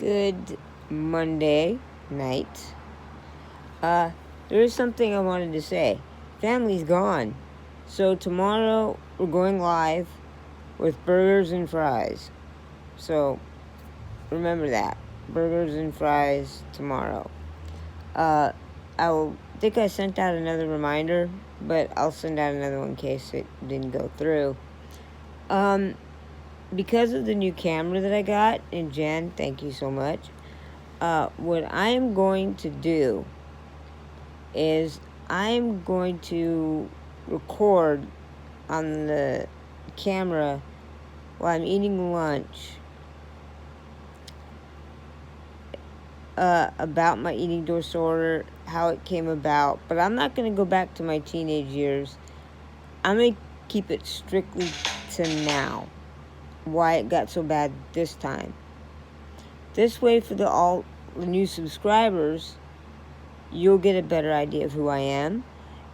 Good Monday night. There is something I wanted to say. Family's gone. So tomorrow we're going live with burgers and fries. So remember that. Burgers and fries tomorrow. I think I sent out another reminder, but I'll send out another one in case it didn't go through. Because of the new camera that I got, and Jen, thank you so much. What I am going to do is I'm going to record on the camera while I'm eating lunch about my eating disorder, how it came about. But I'm not going to go back to my teenage years. I'm going to keep it strictly to now, why it got so bad this time. This way, for the new subscribers, you'll get a better idea of who I am,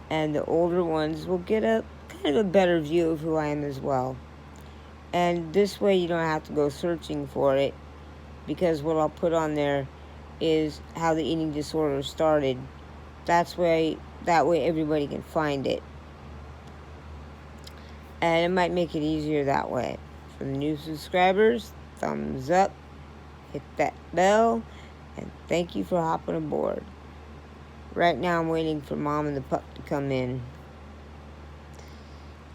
and the older ones will get a kind of a better view of who I am as well. And this way you don't have to go searching for it, because what I'll put on there is how the eating disorder started. That way everybody can find it. And it might make it easier that way. For the new subscribers, thumbs up, hit that bell, and thank you for hopping aboard. Right now I'm waiting for Mom and the pup to come in,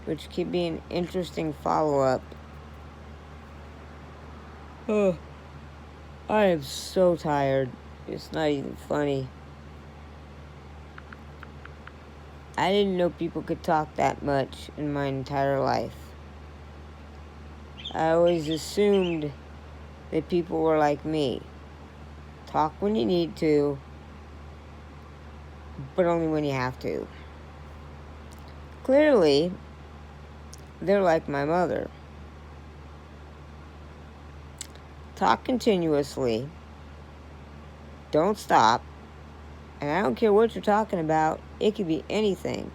which could be an interesting follow-up. Oh, I am so tired. It's not even funny. I didn't know people could talk that much in my entire life. I always assumed that people were like me. Talk when you need to, but only when you have to. Clearly, they're like my mother. Talk continuously. Don't stop. And I don't care what you're talking about. It could be anything.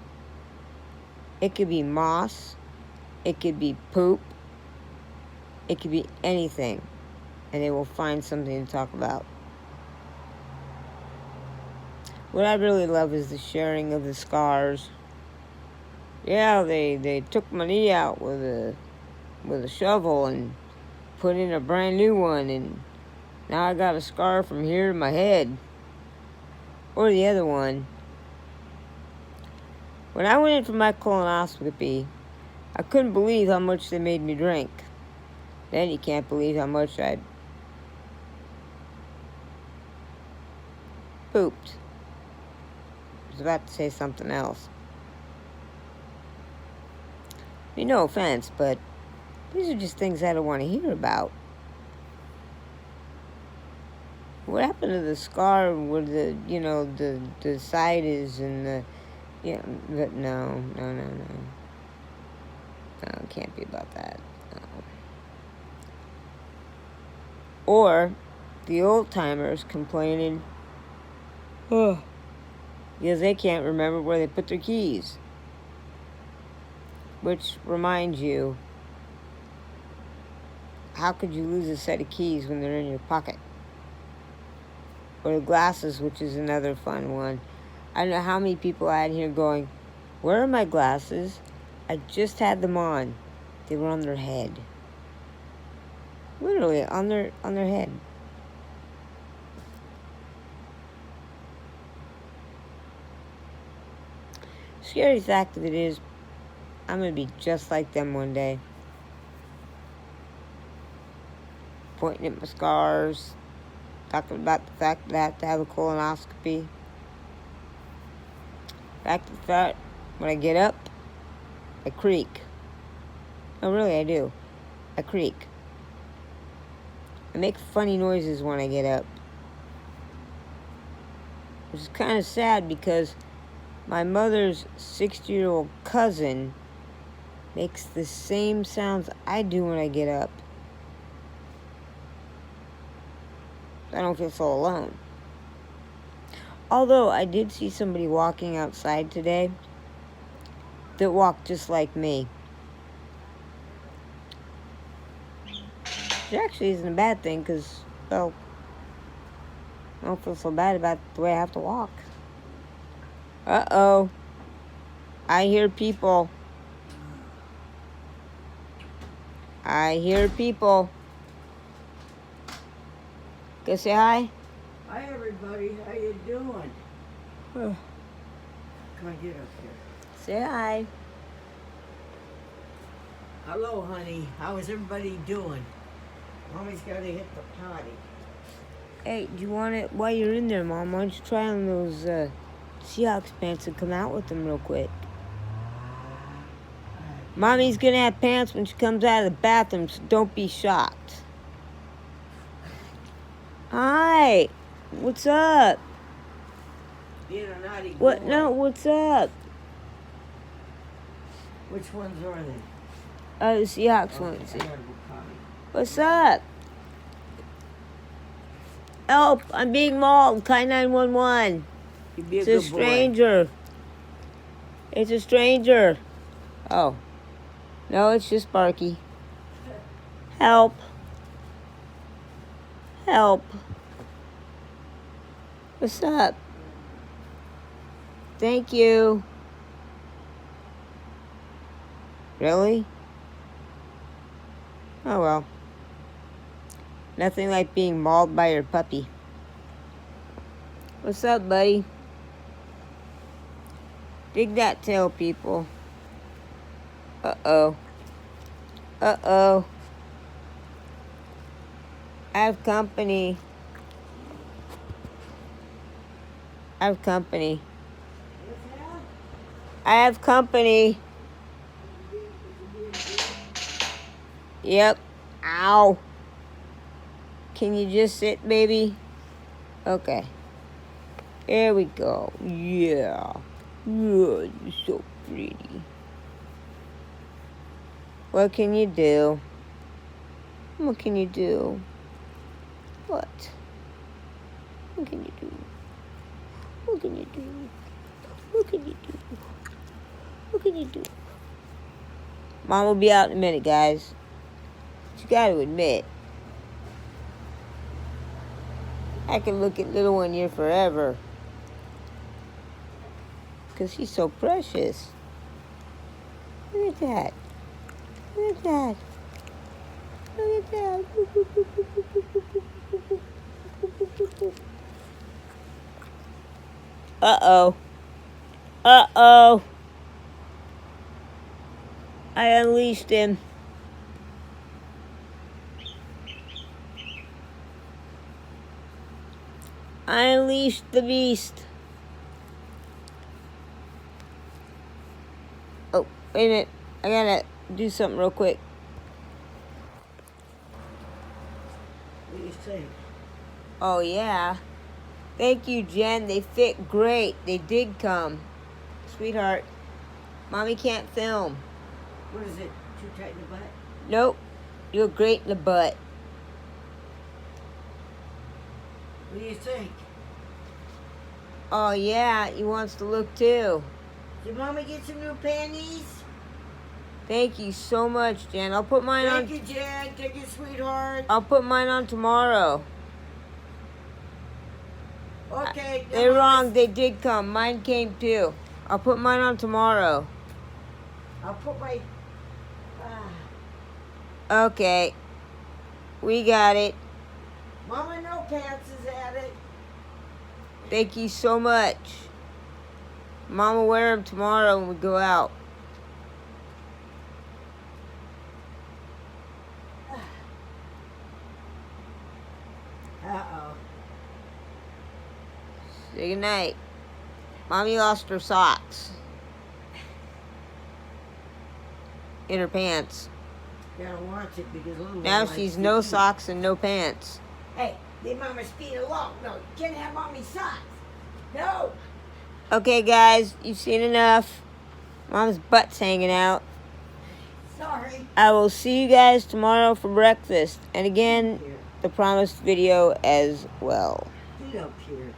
It could be moss. It could be poop. It could be anything. And they will find something to talk about. What I really love is the sharing of the scars. Yeah, they took my knee out with a shovel and put in a brand new one, and now I got a scar from here to my head. Or the other one. When I went in for my colonoscopy, I couldn't believe how much they made me drink. Then you can't believe how much I pooped. I was about to say something else. I mean, no offense, but these are just things I don't want to hear about. What happened to the scar where the side is and the, but no, it can't be about that. No. Or the old-timers complaining, because they can't remember where they put their keys. Which reminds you, how could you lose a set of keys when they're in your pocket? Or the glasses, which is another fun one. I don't know how many people I had here going, where are my glasses? I just had them on. They were on their head. Literally, on their head. Scary fact of it is, I'm going to be just like them one day. Pointing at my scars, talking about the fact that I have to have a colonoscopy. Fact of the fact, when I get up, I creak. No, really, I do. I creak. I make funny noises when I get up. Which is kind of sad because my mother's 60-year-old cousin makes the same sounds I do when I get up. I don't feel so alone. Although I did see somebody walking outside today that walked just like me. It actually isn't a bad thing because, well, I don't feel so bad about the way I have to walk. Uh-oh. I hear people. I hear people. Go say hi. Hi, everybody. How you doing? Huh. Come on, get up here. Say hi. Hello, honey. How is everybody doing? Mommy's got to hit the potty. Hey, do you want it while you're in there, Mom? Why don't you try on those Seahawks pants and come out with them real quick? Mommy's gonna have pants when she comes out of the bathroom, so don't be shocked. Hi. What's up? Being a naughty What? boy. No, what's up? Which ones are they? The Seahawks Okay, ones. I gotta go potty. What's up? Help! I'm being mauled. Call 911. You be a It's good a stranger. It's a stranger. Oh. No, it's just Sparky. Help. Help. What's up? Thank you. Really? Oh well. Nothing like being mauled by your puppy. What's up, buddy? Dig that tail, people. Uh-oh. Uh-oh. I have company. I have company. I have company. Yep. Ow. Can you just sit, baby? Okay. There we go. Yeah. You're so pretty. What can you do? What can you do? What? What can you do? What can you do? What can you do? What can you do? Mom will be out in a minute, guys. But you gotta admit, I can look at little one here forever. Because he's so precious. Look at that. Look at that. Look at that. Uh-oh. Uh-oh. I unleashed him. I unleashed the beast. Oh, wait a minute. I gotta do something real quick. What do you think? Oh, yeah. Thank you, Jen. They fit great. They did come. Sweetheart, Mommy can't film. What is it? Too tight in the butt? Nope. You look great in the butt. What do you think? Oh, yeah. He wants to look, too. Did Mommy get some new panties? Thank you so much, Jen. I'll put mine on. Thank you, Jen. Thank you, sweetheart. I'll put mine on tomorrow. Okay. They're wrong. They did come. Mine came, too. I'll put mine on tomorrow. I'll put my... Okay. We got it. Mama No Pants is at it. Thank you so much. Mom will wear them tomorrow when we go out. Uh-oh. Say goodnight. Mommy lost her socks. In her pants. Gotta watch it because little Now one she's likes no to eat. socks and no pants. Hey, leave Mama's feet alone. No, you can't have Mommy's socks. No. Okay, guys, you've seen enough. Mom's butt's hanging out. Sorry. I will see you guys tomorrow for breakfast. And again, Here. the promised video as well. Get up here.